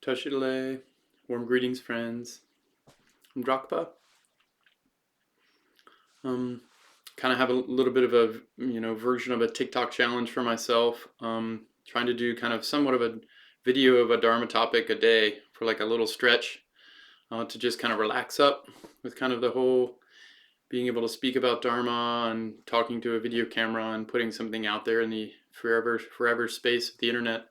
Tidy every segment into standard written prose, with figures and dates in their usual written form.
Tashile, warm greetings, friends. I'm Drakpa. Kind of have a little bit of a version of a TikTok challenge for myself. Trying to do kind of somewhat of a video of a Dharma topic a day for like a little stretch to just kind of relax up with kind of the whole being able to speak about Dharma and talking to a video camera and putting something out there in the forever space of the internet.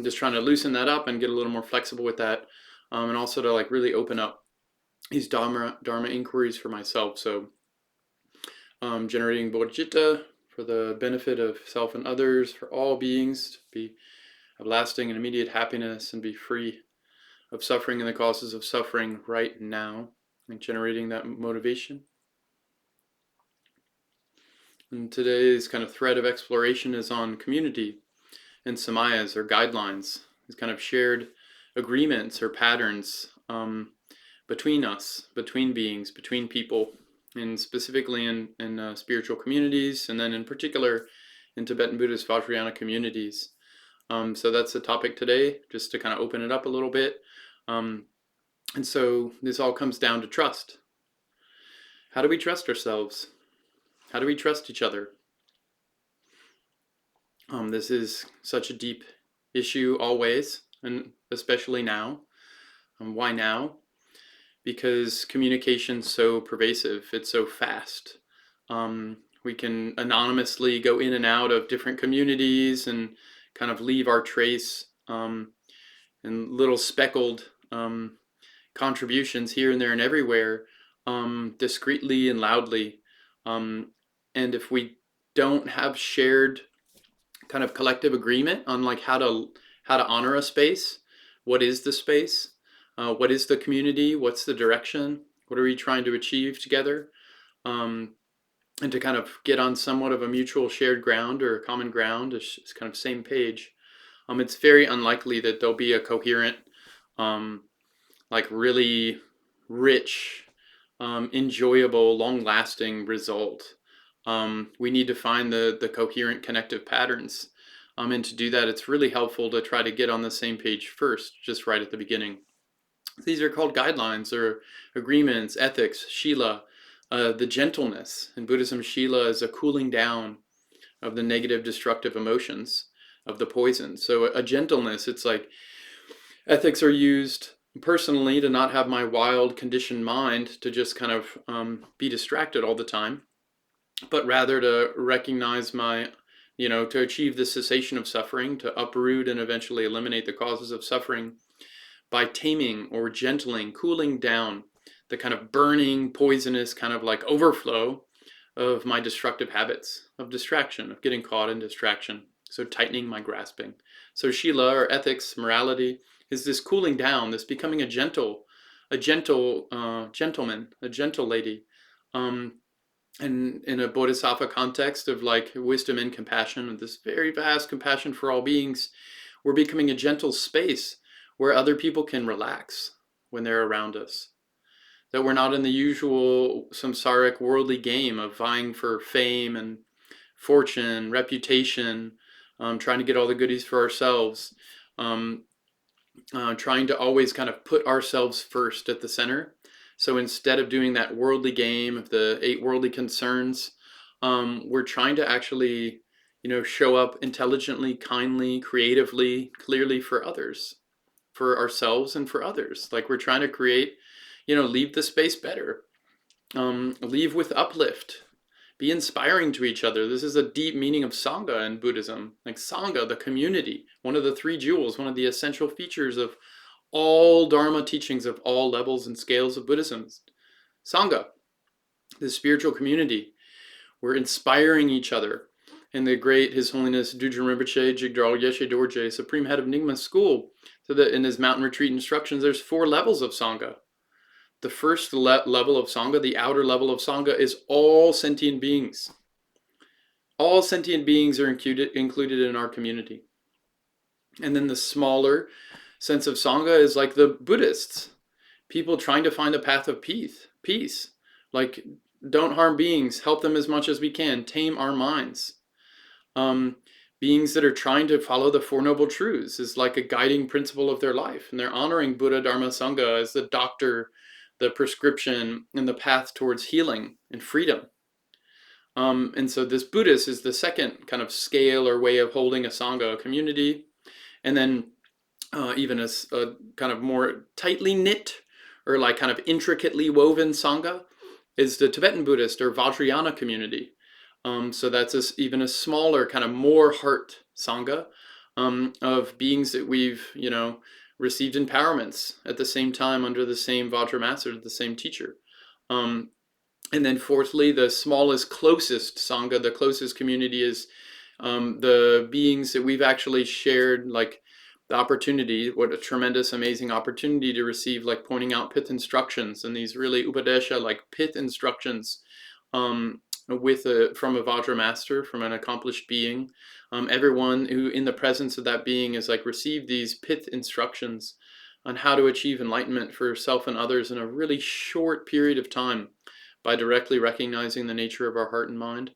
Just trying to loosen that up and get a little more flexible with that, and also to like really open up these Dharma inquiries for myself. So generating bodhicitta for the benefit of self and others, for all beings to be of lasting and immediate happiness and be free of suffering and the causes of suffering right now, and generating that motivation. And today's kind of thread of exploration is on community and Samayas, or guidelines, these kind of shared agreements or patterns between us, between beings, between people, and specifically in spiritual communities, and then in particular in Tibetan Buddhist Vajrayana communities. So that's the topic today, just to kind of open it up a little bit. And so this all comes down to trust. How do we trust ourselves? How do we trust each other? This is such a deep issue always, and especially now. Why now? Because communication's so pervasive, it's so fast. We can anonymously go in and out of different communities and kind of leave our trace and little speckled contributions here and there and everywhere, discreetly and loudly. And if we don't have shared kind of collective agreement on like how to honor a space, what is the space? What is the community? What's the direction? What are we trying to achieve together? And to kind of get on somewhat of a mutual shared ground or a common ground, it's kind of same page. It's very unlikely that there'll be a coherent, like really rich, enjoyable, long-lasting result. We need to find the coherent connective patterns. And to do that, it's really helpful to try to get on the same page first, just right at the beginning. These are called guidelines or agreements, ethics, shila. The gentleness. In Buddhism, shila is a cooling down of the negative destructive emotions, of the poison. So a gentleness, it's like ethics are used personally to not have my wild conditioned mind to just kind of be distracted all the time, but rather to recognize my, to achieve the cessation of suffering, to uproot and eventually eliminate the causes of suffering by taming or gentling, cooling down the kind of burning, poisonous kind of like overflow of my destructive habits, of distraction, of getting caught in distraction. So tightening my grasping. So shila, or ethics, morality, is this cooling down, this becoming a gentle gentleman, a gentle lady. And in a bodhisattva context of like wisdom and compassion, of this very vast compassion for all beings, we're becoming a gentle space where other people can relax when they're around us. That we're not in the usual samsaric worldly game of vying for fame and fortune, reputation, trying to get all the goodies for ourselves, trying to always kind of put ourselves first at the center. So instead of doing that worldly game of the 8 worldly concerns, we're trying to actually, show up intelligently, kindly, creatively, clearly for others, for ourselves and for others. Like we're trying to create, leave the space better, leave with uplift, be inspiring to each other. This is a deep meaning of Sangha in Buddhism. Like Sangha, the community, one of the 3 jewels, one of the essential features of all Dharma teachings of all levels and scales of Buddhism. Sangha, the spiritual community. We're inspiring each other. And the great His Holiness Dudjom Rinpoche, Jigdral Yeshe Dorje, Supreme Head of Nyingma School, so that in his mountain retreat instructions, there's 4 levels of Sangha. The first level of Sangha, the outer level of Sangha, is all sentient beings. All sentient beings are included in our community. And then the smaller sense of Sangha is like the Buddhists, people trying to find a path of peace. Like, don't harm beings, help them as much as we can, tame our minds. beings that are trying to follow the Four Noble Truths is like a guiding principle of their life. And they're honoring Buddha, Dharma, Sangha as the doctor, the prescription, and the path towards healing and freedom. And so this Buddhist is the second kind of scale or way of holding a Sangha, a community. And then even a kind of more tightly knit or like kind of intricately woven Sangha is the Tibetan Buddhist or Vajrayana community. So that's even a smaller, kind of more heart Sangha of beings that we've, received empowerments at the same time under the same Vajra master, the same teacher. And then fourthly, the smallest, closest Sangha, the closest community is the beings that we've actually shared, like the opportunity, what a tremendous, amazing opportunity to receive, like pointing out pith instructions and these really upadesha, like pith instructions from a Vajra master, from an accomplished being. Everyone who in the presence of that being has like received these pith instructions on how to achieve enlightenment for self and others in a really short period of time by directly recognizing the nature of our heart and mind.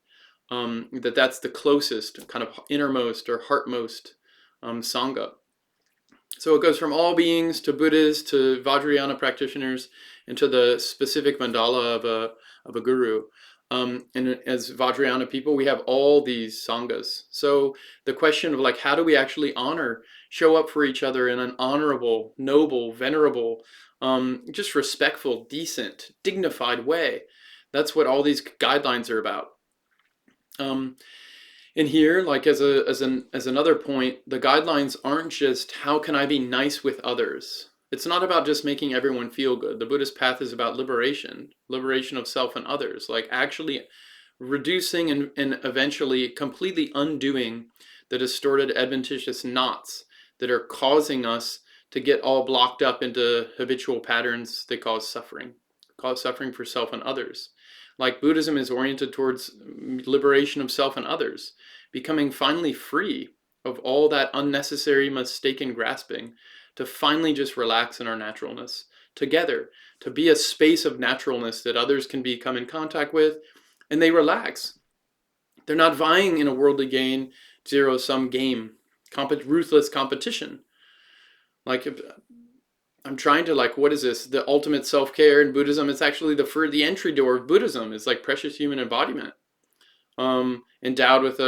That's the closest, kind of innermost or heartmost Sangha. So it goes from all beings to Buddhas to Vajrayana practitioners and to the specific mandala of a guru. And as Vajrayana people, we have all these Sanghas. So the question of like, how do we actually show up for each other in an honorable, noble, venerable, just respectful, decent, dignified way? That's what all these guidelines are about. And here, like as another point, the guidelines aren't just how can I be nice with others. It's not about just making everyone feel good. The Buddhist path is about liberation of self and others, like actually reducing and eventually completely undoing the distorted adventitious knots that are causing us to get all blocked up into habitual patterns that cause suffering for self and others. Like Buddhism is oriented towards liberation of self and others, becoming finally free of all that unnecessary mistaken grasping, to finally just relax in our naturalness together, to be a space of naturalness that others can come in contact with, and they relax. They're not vying in a worldly gain, zero-sum game, ruthless competition. Like, I'm trying to what is this? The ultimate self-care in Buddhism. It's actually the entry door of Buddhism. It's like precious human embodiment, endowed with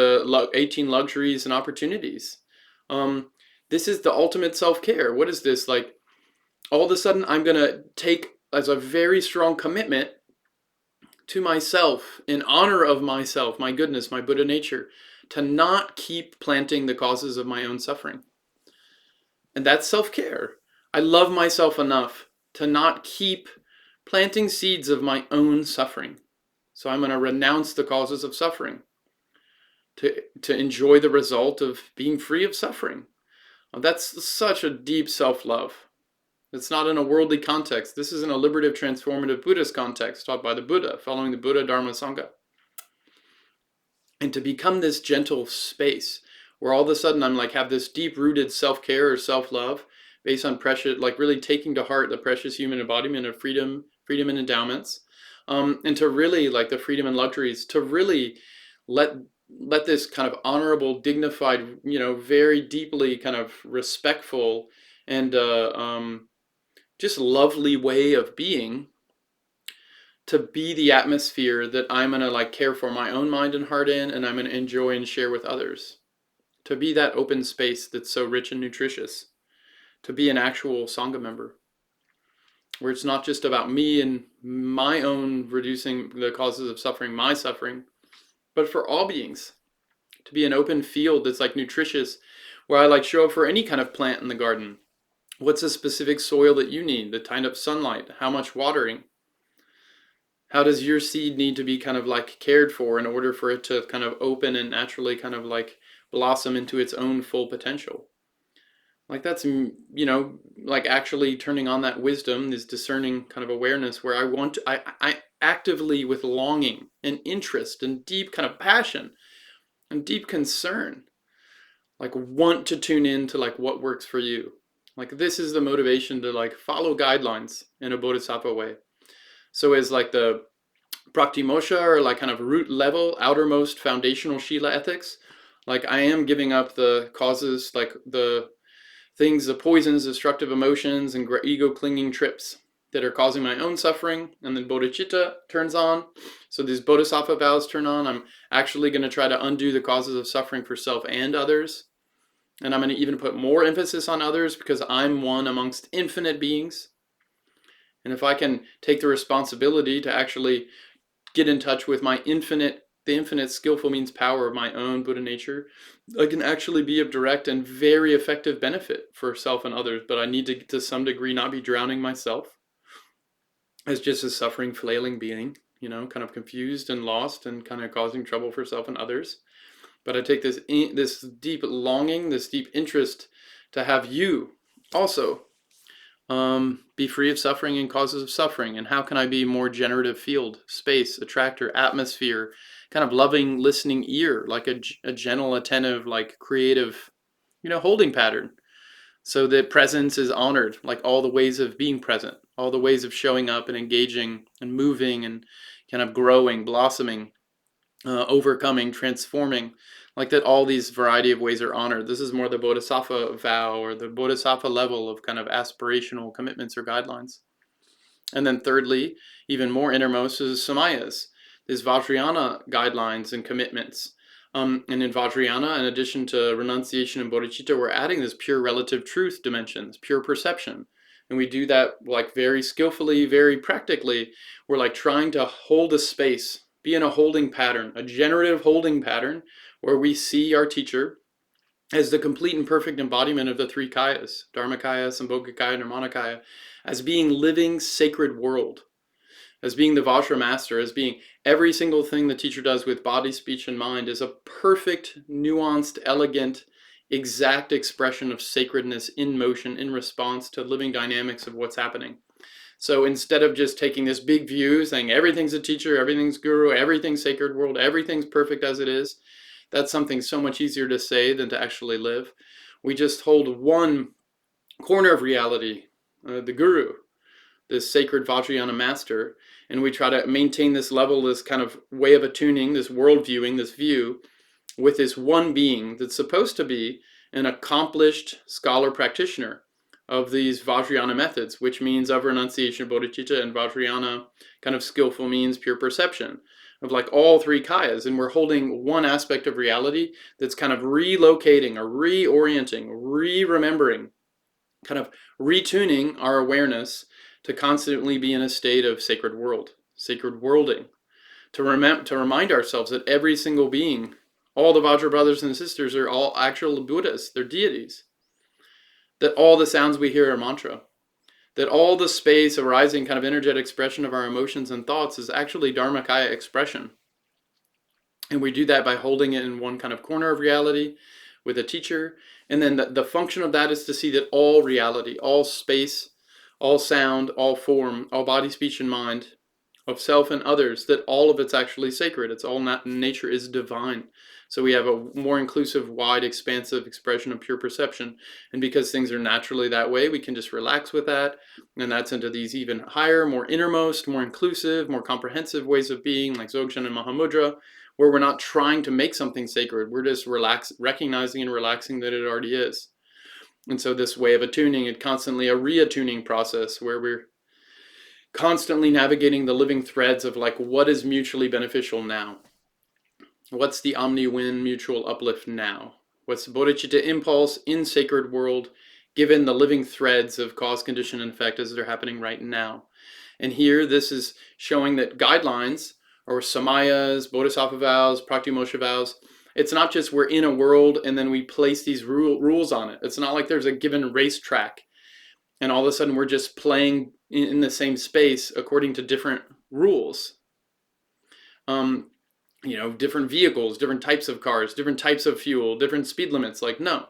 18 luxuries and opportunities. This is the ultimate self-care. What is this? Like, all of a sudden, I'm going to take as a very strong commitment to myself, in honor of myself, my goodness, my Buddha nature, to not keep planting the causes of my own suffering. And that's self-care. I love myself enough to not keep planting seeds of my own suffering. So I'm going to renounce the causes of suffering to enjoy the result of being free of suffering. That's such a deep self-love. It's not in a worldly context. This is in a liberative, transformative Buddhist context taught by the Buddha, following the Buddha, Dharma, Sangha. And to become this gentle space where all of a sudden I'm have this deep-rooted self-care or self-love based on precious, really taking to heart the precious human embodiment of freedom and endowments, and to really, the freedom and luxuries, to really let this kind of honorable, dignified, very deeply kind of respectful and just lovely way of being, to be the atmosphere that I'm going to care for my own mind and heart in, and I'm going to enjoy and share with others. To be that open space that's so rich and nutritious. To be an actual Sangha member, where it's not just about me and my own reducing the causes of suffering, my suffering, but for all beings. To be an open field that's nutritious, where I show up for any kind of plant in the garden. What's the specific soil that you need? The kind of sunlight? How much watering? How does your seed need to be kind of cared for in order for it to kind of open and naturally kind of blossom into its own full potential? That's, actually turning on that wisdom, this discerning kind of awareness where I actively, with longing and interest and deep kind of passion and deep concern, want to tune in to what works for you. This is the motivation to follow guidelines in a bodhisattva way. So as the praktimoksha, or kind of root level, outermost foundational shila ethics, Like I am giving up the causes, like the things, the poisons, destructive emotions, and ego clinging trips that are causing my own suffering. And then bodhicitta turns on. So these bodhisattva vows turn on. I'm actually going to try to undo the causes of suffering for self and others. And I'm going to even put more emphasis on others because I'm one amongst infinite beings. And if I can take the responsibility to actually get in touch with my the infinite skillful means power of my own Buddha nature, I can actually be of direct and very effective benefit for self and others. But I need to some degree, not be drowning myself as just a suffering, flailing being, kind of confused and lost and kind of causing trouble for self and others. But I take this deep longing, this deep interest to have you also be free of suffering and causes of suffering. And how can I be more generative field, space, attractor, atmosphere, kind of loving, listening ear, like a gentle, attentive, like creative, holding pattern, so that presence is honored, like all the ways of being present, all the ways of showing up and engaging and moving and kind of growing, blossoming, overcoming, transforming, like that all these variety of ways are honored. This is more the bodhisattva vow or the bodhisattva level of kind of aspirational commitments or guidelines. And then thirdly, even more innermost is Samayas, these Vajrayana guidelines and commitments. And in Vajrayana, in addition to renunciation and bodhicitta, we're adding this pure relative truth dimensions, pure perception. And we do that like very skillfully, very practically. We're like trying to hold a space, be in a holding pattern, a generative holding pattern, where we see our teacher as the complete and perfect embodiment of the three kayas, Dharmakaya, Sambhogakaya, Nirmanakaya, as being living sacred world, as being the Vajra master, as being every single thing the teacher does with body, speech, and mind is a perfect, nuanced, elegant, exact expression of sacredness in motion in response to living dynamics of what's happening. So instead of just taking this big view, saying everything's a teacher, everything's guru, everything's sacred world, everything's perfect as it is, that's something so much easier to say than to actually live. We just hold one corner of reality, the guru, this sacred Vajrayana master, and we try to maintain this level, this kind of way of attuning, this world viewing, this view, with this one being that's supposed to be an accomplished scholar practitioner of these Vajrayana methods, which means of renunciation, bodhicitta, and Vajrayana kind of skillful means pure perception of like all three kayas. And we're holding one aspect of reality that's kind of relocating or reorienting, re-remembering, kind of retuning our awareness to constantly be in a state of sacred worlding, to remind ourselves that every single being, all the Vajra brothers and sisters, are all actual Buddhas, they're deities. That all the sounds we hear are mantra. That all the space arising kind of energetic expression of our emotions and thoughts is actually Dharmakaya expression. And we do that by holding it in one kind of corner of reality with a teacher. And then the function of that is to see that all reality, all space, all sound, all form, all body, speech, and mind of self and others, that all of it's actually sacred. It's all nature is divine. So we have a more inclusive, wide, expansive expression of pure perception. And because things are naturally that way, we can just relax with that. And that's into these even higher, more innermost, more inclusive, more comprehensive ways of being, like Dzogchen and Mahamudra, where we're not trying to make something sacred. We're just recognizing and relaxing that it already is. And so this way of attuning, it's constantly a reattuning process where we're constantly navigating the living threads of like what is mutually beneficial now. What's the omni-win mutual uplift now? What's the bodhicitta impulse in sacred world given the living threads of cause, condition, and effect as they're happening right now? And here this is showing that guidelines or samayas, bodhisattva vows, pratyumosha vows, it's not just we're in a world and then we place these rules on it. It's not like there's a given racetrack and all of a sudden we're just playing in the same space according to different rules. Different vehicles, different types of cars, different types of fuel, different speed limits. Like, no.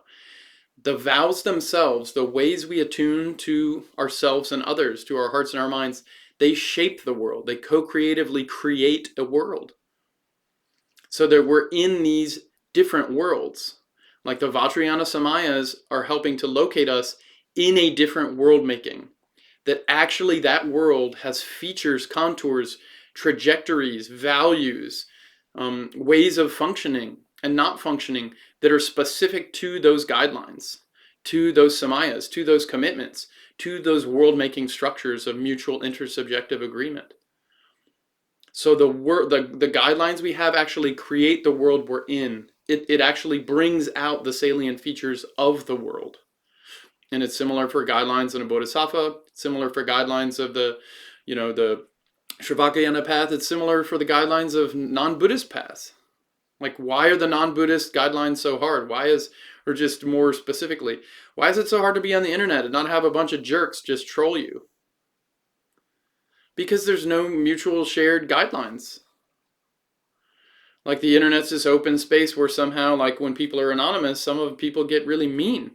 The vows themselves, the ways we attune to ourselves and others, to our hearts and our minds, they shape the world. They co-creatively create a world. So that we're in these different worlds. Like the Vajrayana Samayas are helping to locate us in a different world making. That actually that world has features, contours, trajectories, values, ways of functioning, and not functioning that are specific to those guidelines, to those samayas, to those commitments, to those world-making structures of mutual intersubjective agreement. So the guidelines we have actually create the world we're in. It actually brings out the salient features of the world. And it's similar for guidelines in a bodhisattva, similar for guidelines of the Sravakayana path. It's similar for the guidelines of non-Buddhist paths. Like, why are the non-Buddhist guidelines so hard? Or just more specifically, why is it so hard to be on the internet and not have a bunch of jerks just troll you? Because there's no mutual shared guidelines. Like, the internet's this open space where somehow, like, when people are anonymous, some of people get really mean.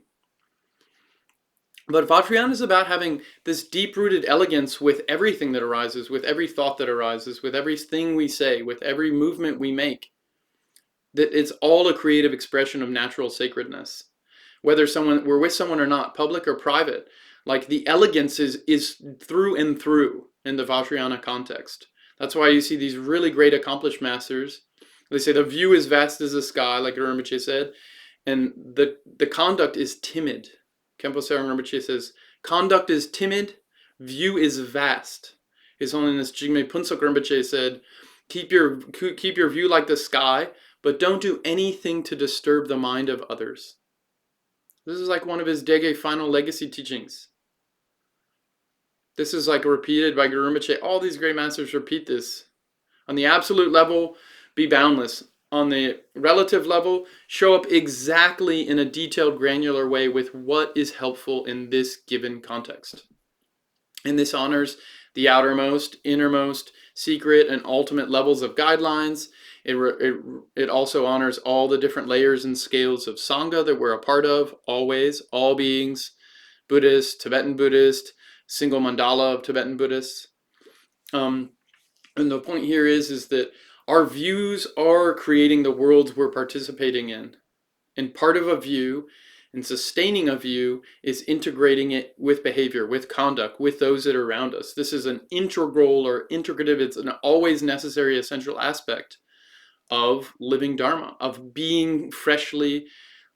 But Vajrayana is about having this deep-rooted elegance with everything that arises, with every thought that arises, with everything we say, with every movement we make. That it's all a creative expression of natural sacredness. Whether we're with someone or not, public or private, like, the elegance is through and through in the Vajrayana context. That's why you see these really great accomplished masters. They say the view is vast as the sky, like Rinpoche said, and the conduct is timid. Khenpo Sarang Rinpoche says, conduct is timid, view is vast. His Holiness Jigme Punsok Rinpoche said, keep your view like the sky, but don't do anything to disturb the mind of others. This is like one of his Dege final legacy teachings. This is like repeated by Guru Rinpoche. All these great masters repeat this. On the absolute level, be boundless. On the relative level, show up exactly in a detailed, granular way with what is helpful in this given context. And this honors the outermost, innermost, secret, and ultimate levels of guidelines. It also honors all the different layers and scales of Sangha that we're a part of, always, all beings, Buddhist, Tibetan Buddhist, single mandala of Tibetan Buddhists. And the point here is that our views are creating the worlds we're participating in. And part of a view and sustaining a view is integrating it with behavior, with conduct, with those that are around us. This is an integral or integrative, it's an always necessary, essential aspect of living Dharma, of being freshly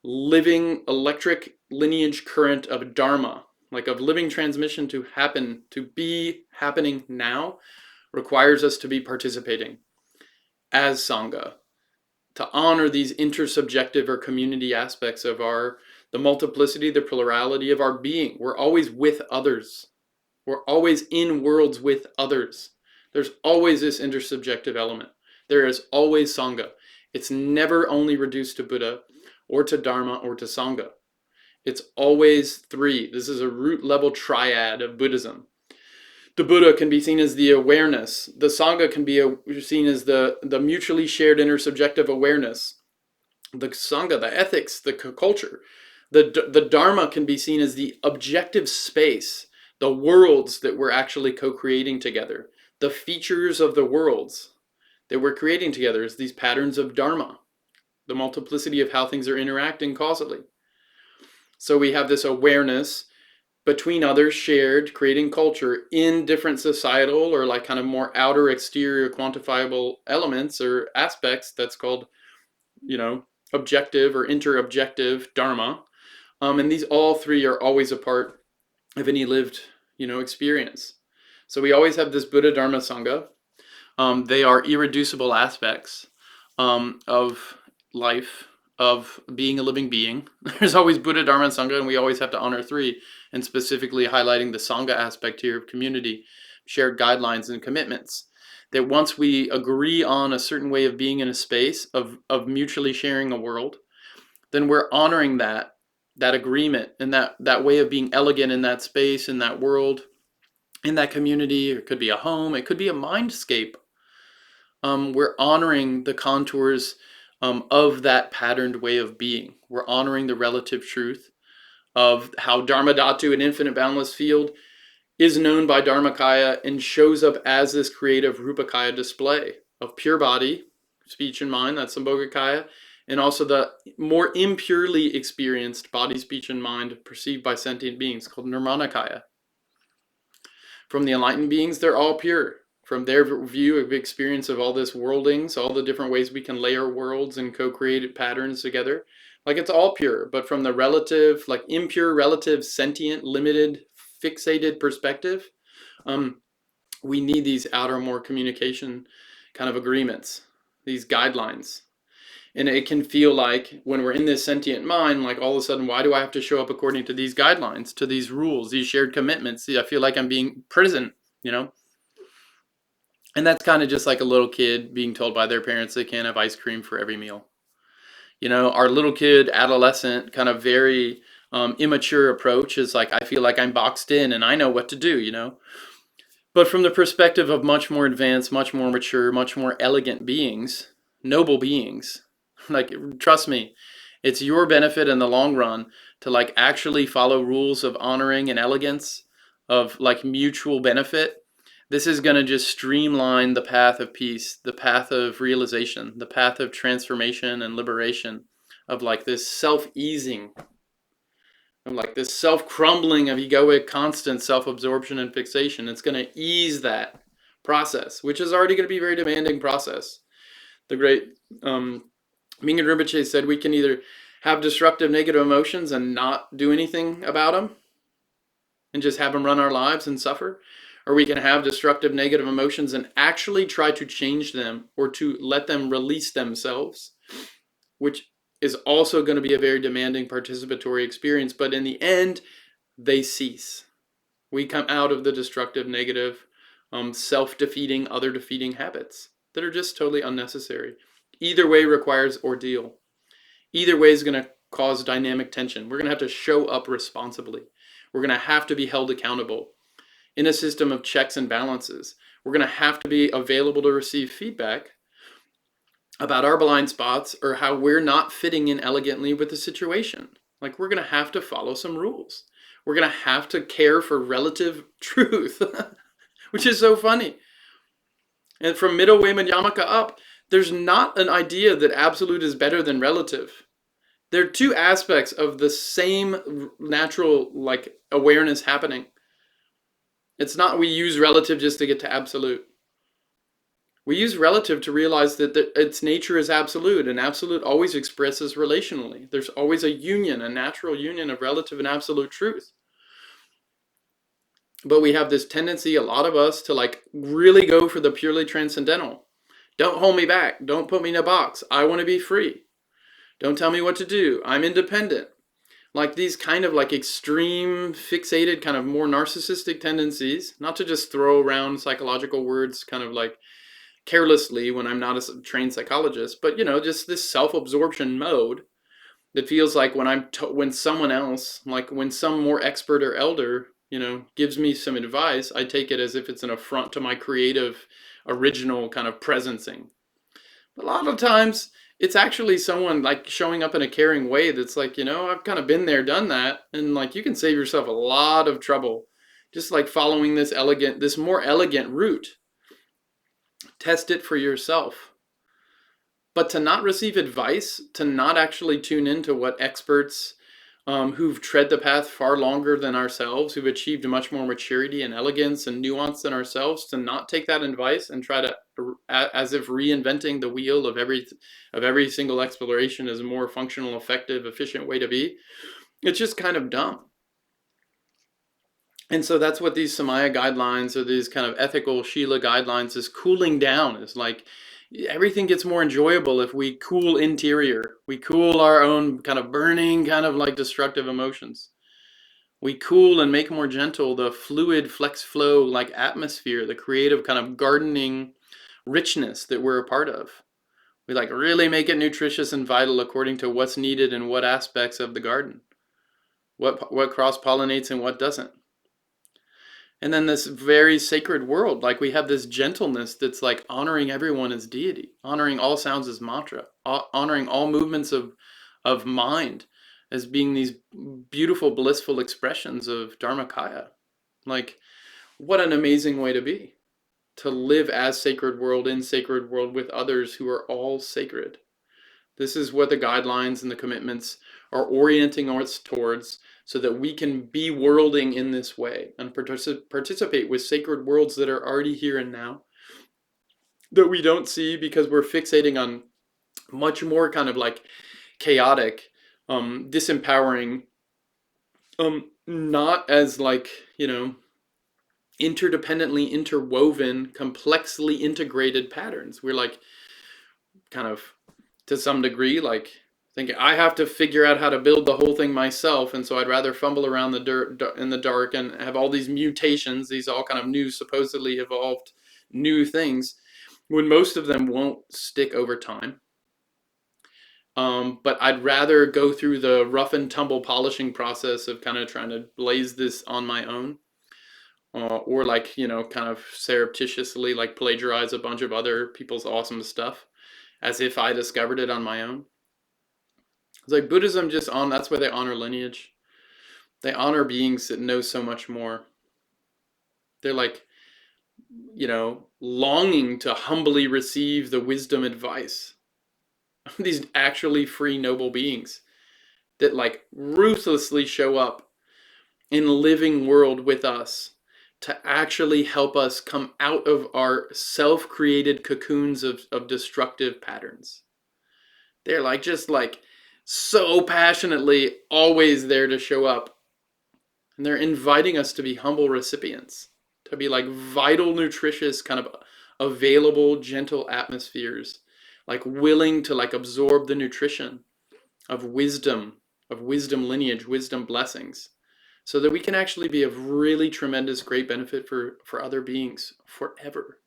living electric lineage current of Dharma, like of living transmission to happen, to be happening now, requires us to be participating as Sangha, to honor these intersubjective or community aspects of the multiplicity, the plurality of our being. We're always with others. We're always in worlds with others. There's always this intersubjective element. There is always Sangha. It's never only reduced to Buddha or to Dharma or to Sangha. It's always three. This is a root level triad of Buddhism. The Buddha can be seen as the awareness. The Sangha can be seen as the mutually shared intersubjective awareness. The Sangha, the ethics, the culture. The Dharma can be seen as the objective space, the worlds that we're actually co-creating together. The features of the worlds that we're creating together is these patterns of Dharma, the multiplicity of how things are interacting causally. So we have this awareness between others shared, creating culture in different societal or like kind of more outer exterior quantifiable elements or aspects. That's called, objective or interobjective Dharma. And these all three are always a part of any lived, experience. So we always have this Buddha Dharma Sangha. They are irreducible aspects of life, of being a living being. There's always Buddha, Dharma, and Sangha, and we always have to honor three, and specifically highlighting the Sangha aspect here of community, shared guidelines and commitments. That once we agree on a certain way of being in a space, of mutually sharing a world, then we're honoring that agreement and that way of being elegant in that space, in that world, in that community. It could be a home, it could be a mindscape. We're honoring the contours of that patterned way of being. We're honoring the relative truth of how Dharma Dhatu, an infinite boundless field, is known by Dharmakaya and shows up as this creative Rupakaya display of pure body, speech and mind, that's Sambhogakaya, and also the more impurely experienced body, speech, and mind perceived by sentient beings called Nirmanakaya. From the enlightened beings, they're all pure. from their view of experience of all this worldings, all the different ways we can layer worlds and co-create patterns together. Like it's all pure, but from the relative, like impure, relative, sentient, limited, fixated perspective, we need these outer, more communication kind of agreements, these guidelines. And it can feel like when we're in this sentient mind, like all of a sudden, why do I have to show up according to these guidelines, to these rules, these shared commitments? See, I feel like I'm being prison, you know? And that's kind of just like a little kid being told by their parents they can't have ice cream for every meal. You know, our little kid, adolescent, kind of very immature approach is like, I feel like I'm boxed in and I know what to do, you know? But from the perspective of much more advanced, much more mature, much more elegant beings, noble beings, like, trust me, it's your benefit in the long run to like actually follow rules of honoring and elegance, of like mutual benefit. This is going to just streamline the path of peace, the path of realization, the path of transformation and liberation, of like this self-easing, of like this self-crumbling of egoic constant self-absorption and fixation. It's going to ease that process, which is already going to be a very demanding process. The great Mingyur Rinpoche said we can either have destructive negative emotions and not do anything about them and just have them run our lives and suffer, or we can have destructive negative emotions and actually try to change them or to let them release themselves, which is also going to be a very demanding participatory experience. But in the end, they cease. We come out of the destructive negative, self-defeating, other-defeating habits that are just totally unnecessary. Either way requires ordeal. Either way is going to cause dynamic tension. We're going to have to show up responsibly. We're going to have to be held accountable in a system of checks and balances. We're going to have to be available to receive feedback about our blind spots or how we're not fitting in elegantly with the situation. Like, we're going to have to follow some rules. We're going to have to care for relative truth, which is so funny. And from middle way Madhyamaka up, there's not an idea that absolute is better than relative. There are two aspects of the same natural like awareness happening. It's not we use relative just to get to absolute. We use relative to realize that its nature is absolute, and absolute always expresses relationally. There's always a union, a natural union of relative and absolute truth. But we have this tendency, a lot of us, to like really go for the purely transcendental. Don't hold me back. Don't put me in a box. I want to be free. Don't tell me what to do. I'm independent. Like these kind of like extreme, fixated, kind of more narcissistic tendencies, not to just throw around psychological words kind of like carelessly when I'm not a trained psychologist, but you know, just this self-absorption mode that feels like when someone else, like when some more expert or elder, you know, gives me some advice, I take it as if it's an affront to my creative, original kind of presencing. But a lot of times it's actually someone like showing up in a caring way that's like, you know, I've kind of been there, done that, and like you can save yourself a lot of trouble just like following this more elegant route. Test it for yourself. But to not receive advice, to not actually tune into what experts who've tread the path far longer than ourselves, who've achieved much more maturity and elegance and nuance than ourselves, to not take that advice and try to, as if reinventing the wheel of every single exploration is a more functional, effective, efficient way to be, it's just kind of dumb. And so that's what these Samaya guidelines or these kind of ethical shila guidelines is cooling down. Is like everything gets more enjoyable if we cool interior. We cool our own kind of burning, kind of like destructive emotions. We cool and make more gentle the fluid, flex flow like atmosphere, the creative kind of gardening richness that we're a part of. We like really make it nutritious and vital according to what's needed in what aspects of the garden. What cross-pollinates and what doesn't. And then this very sacred world, like we have this gentleness that's like honoring everyone as deity, honoring all sounds as mantra, honoring all movements of mind as being these beautiful, blissful expressions of Dharmakaya. Like, what an amazing way to be. To live as sacred world in sacred world with others who are all sacred. This is what the guidelines and the commitments are orienting us towards, so that we can be worlding in this way and participate with sacred worlds that are already here and now, that we don't see because we're fixating on much more kind of like chaotic, disempowering, not as like, interdependently interwoven, complexly integrated patterns. We're like kind of, to some degree, like thinking I have to figure out how to build the whole thing myself, and so I'd rather fumble around the dirt in the dark and have all these mutations, these all kind of new, supposedly evolved new things, when most of them won't stick over time. But I'd rather go through the rough and tumble polishing process of kind of trying to blaze this on my own, or like, kind of surreptitiously like plagiarize a bunch of other people's awesome stuff as if I discovered it on my own. It's like Buddhism that's why they honor lineage. They honor beings that know so much more. They're like, longing to humbly receive the wisdom advice of these actually free, noble beings that like ruthlessly show up in the living world with us to actually help us come out of our self-created cocoons of destructive patterns. They're like just like so passionately always there to show up. And they're inviting us to be humble recipients, to be like vital, nutritious, kind of available, gentle atmospheres, like willing to like absorb the nutrition of wisdom lineage, wisdom blessings, so that we can actually be of really tremendous, great benefit for other beings forever.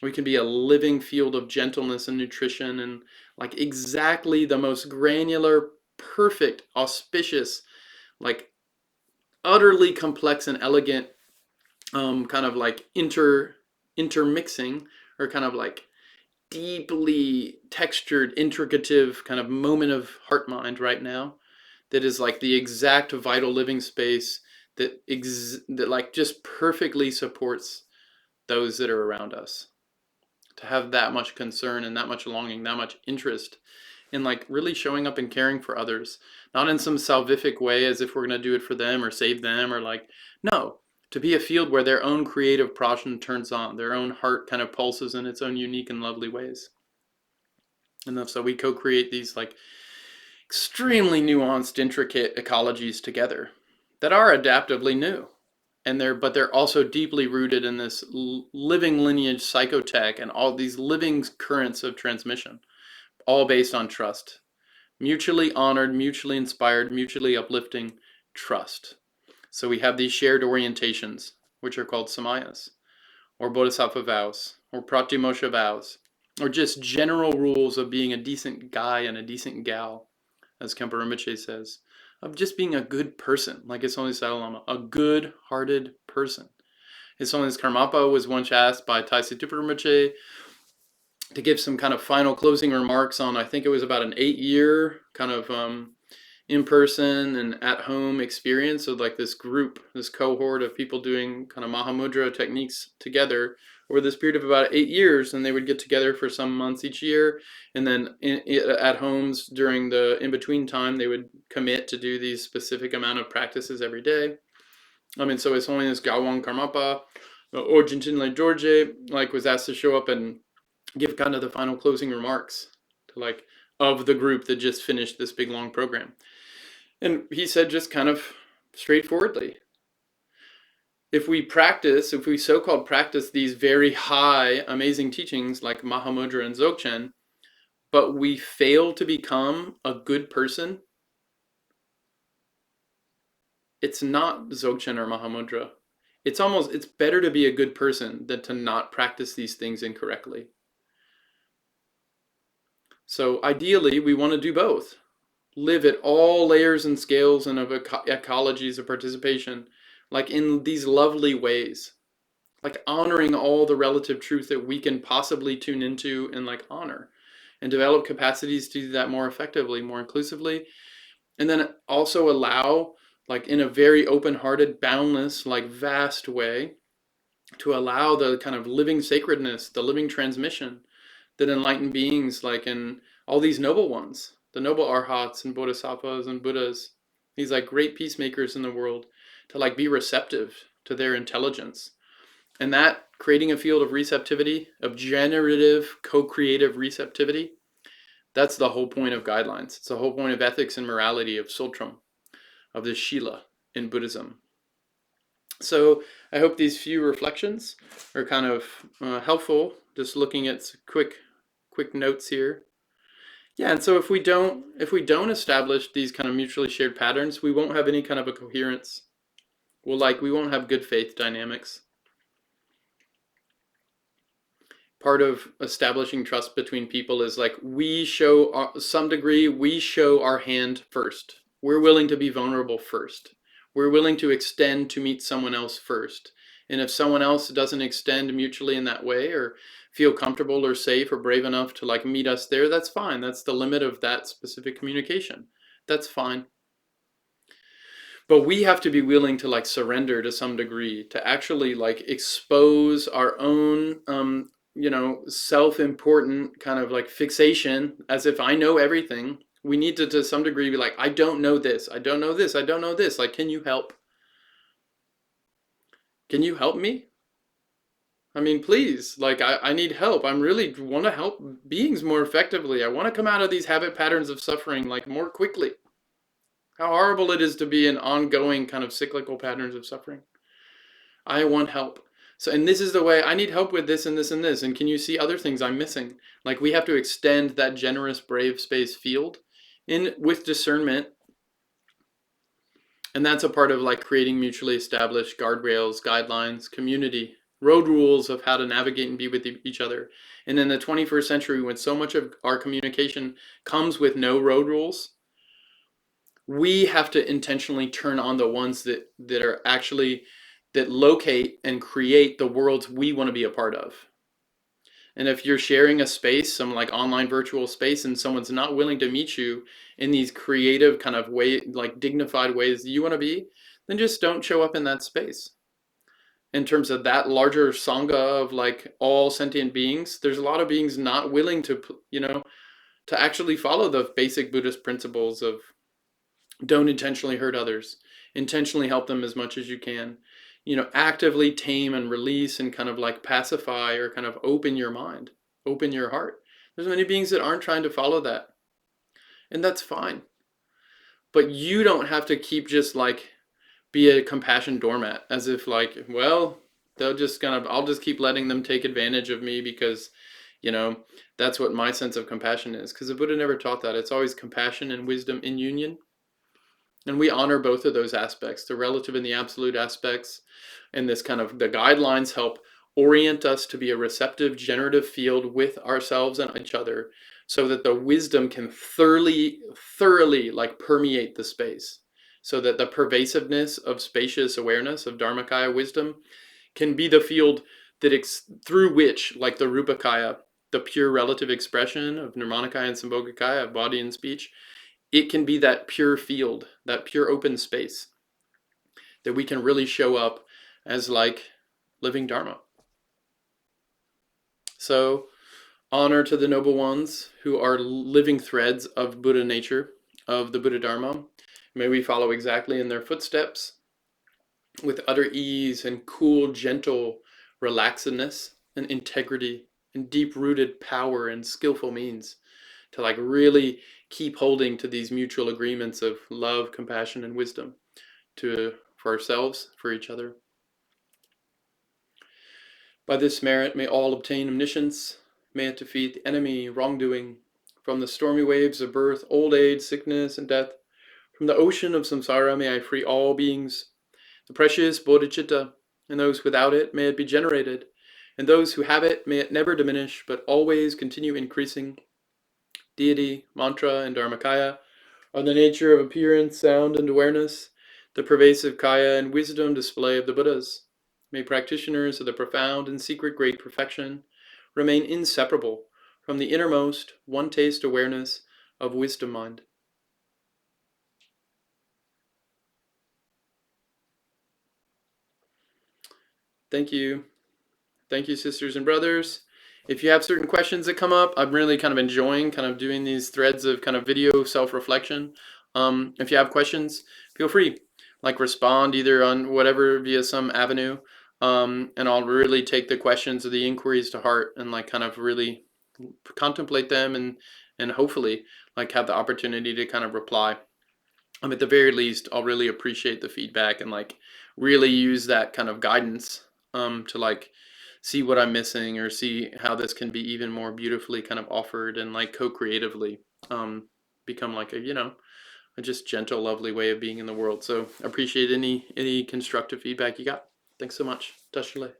We can be a living field of gentleness and nutrition, and like exactly the most granular, perfect, auspicious, like utterly complex and elegant, kind of like intermixing, or kind of like deeply textured, intricative kind of moment of heart mind right now, that is like the exact vital living space that like just perfectly supports those that are around us. To have that much concern and that much longing, that much interest in like really showing up and caring for others, not in some salvific way as if we're going to do it for them or save them, or like, no, to be a field where their own creative prajna turns on, their own heart kind of pulses in its own unique and lovely ways. And so we co-create these like extremely nuanced, intricate ecologies together that are adaptively new. And they're also deeply rooted in this living lineage psychotech and all these living currents of transmission, all based on trust. Mutually honored, mutually inspired, mutually uplifting trust. So we have these shared orientations, which are called Samayas, or Bodhisattva vows, or Pratimosha vows, or just general rules of being a decent guy and a decent gal, as Khenpo Rinpoche says, of just being a good person, like His Holiness Dalai Lama, a good-hearted person. His Holiness Karmapa was once asked by Taisi Tupa Rinpoche to give some kind of final closing remarks on, I think it was about an 8-year kind of in-person and at-home experience of like this group, this cohort of people doing kind of Mahamudra techniques together over this period of about 8 years. And they would get together for some months each year, and then at homes during the in-between time, they would commit to do these specific amount of practices every day. So His Holiness Gawang Karmapa or Gentleness George like was asked to show up and give kind of the final closing remarks to like of the group that just finished this big long program. And he said just kind of straightforwardly, if we so-called practice these very high, amazing teachings like Mahamudra and Dzogchen, but we fail to become a good person, it's not Dzogchen or Mahamudra. It's better to be a good person than to not practice these things incorrectly. So ideally, we want to do both. Live at all layers and scales and of ecologies of participation, like in these lovely ways, like honoring all the relative truth that we can possibly tune into and like honor, and develop capacities to do that more effectively, more inclusively. And then also allow, like in a very open-hearted, boundless, like vast way, to allow the kind of living sacredness, the living transmission that enlightened beings, like in all these noble ones, the noble arhats and bodhisattvas and buddhas, these like great peacemakers in the world, to like be receptive to their intelligence. And that creating a field of receptivity, of generative, co-creative receptivity. That's the whole point of guidelines. It's the whole point of ethics and morality, of Sultram, of the shila in Buddhism. So I hope these few reflections are kind of helpful, just looking at quick notes here. Yeah, and so if we don't establish these kind of mutually shared patterns, we won't have any kind of a coherence. We won't have good faith dynamics. Part of establishing trust between people is like we show some degree, we show our hand first. We're willing to be vulnerable first. We're willing to extend to meet someone else first. And if someone else doesn't extend mutually in that way, or feel comfortable or safe or brave enough to like meet us there, that's fine. That's the limit of that specific communication. That's fine. But we have to be willing to like surrender to some degree, to actually like expose our own self-important kind of like fixation, as if I know everything. We need to some degree be like, I don't know this, I don't know this, I don't know this. Like, can you help? Can you help me? I mean, please, like, I need help. I really want to help beings more effectively. I want to come out of these habit patterns of suffering like more quickly. How horrible it is to be in ongoing kind of cyclical patterns of suffering. I want help. So, and this is the way I need help with this and this and this. And can you see other things I'm missing? Like, we have to extend that generous, brave space field with discernment. And that's a part of like creating mutually established guardrails, guidelines, community, road rules of how to navigate and be with each other. And in the 21st century, when so much of our communication comes with no road rules, we have to intentionally turn on the ones that are actually that locate and create the worlds we want to be a part of. And if you're sharing a space, some like online virtual space, and someone's not willing to meet you in these creative kind of way, like dignified ways that you want to be, then just don't show up in that space. In terms of that larger sangha of like all sentient beings, there's a lot of beings not willing to, to actually follow the basic Buddhist principles of don't intentionally hurt others, intentionally help them as much as you can, actively tame and release and kind of like pacify or kind of open your mind, open your heart. There's many beings that aren't trying to follow that, and that's fine. But you don't have to keep just like be a compassion doormat, as if like, well, they'll just kind of, I'll just keep letting them take advantage of me because that's what my sense of compassion is. Because the Buddha never taught that. It's always compassion and wisdom in union. And we honor both of those aspects, the relative and the absolute aspects. And this kind of, the guidelines help orient us to be a receptive, generative field with ourselves and each other, so that the wisdom can thoroughly like permeate the space. So that the pervasiveness of spacious awareness, of Dharmakaya wisdom, can be the field that through which, like the Rupakaya, the pure relative expression of Nirmanakaya and Sambhogakaya, of body and speech, it can be that pure field, that pure open space, that we can really show up as like living Dharma. So, honor to the noble ones who are living threads of Buddha nature, of the Buddha Dharma. May we follow exactly in their footsteps with utter ease and cool, gentle relaxedness and integrity and deep-rooted power and skillful means to like really keep holding to these mutual agreements of love, compassion, and wisdom for ourselves, for each other. By this merit, may all obtain omniscience. May it defeat the enemy, wrongdoing, from the stormy waves of birth, old age, sickness, and death. From the ocean of samsara, may I free all beings. The precious bodhicitta, and those without it, may it be generated. And those who have it, may it never diminish, but always continue increasing. Deity, mantra, and Dharmakaya are the nature of appearance, sound, and awareness, the pervasive kaya and wisdom display of the Buddhas. May practitioners of the profound and secret great perfection remain inseparable from the innermost, one-taste awareness of wisdom mind. Thank you. Thank you, sisters and brothers. If you have certain questions that come up, I'm really kind of enjoying kind of doing these threads of kind of video self-reflection. If you have questions, feel free, like respond either on whatever via some avenue. And I'll really take the questions or the inquiries to heart and like kind of really contemplate them and hopefully like have the opportunity to kind of reply. At the very least, I'll really appreciate the feedback and like really use that kind of guidance to like see what I'm missing or see how this can be even more beautifully kind of offered and like co-creatively um, become like a just gentle, lovely way of being in the world. So appreciate any constructive feedback you got. Thanks so much. Tashule.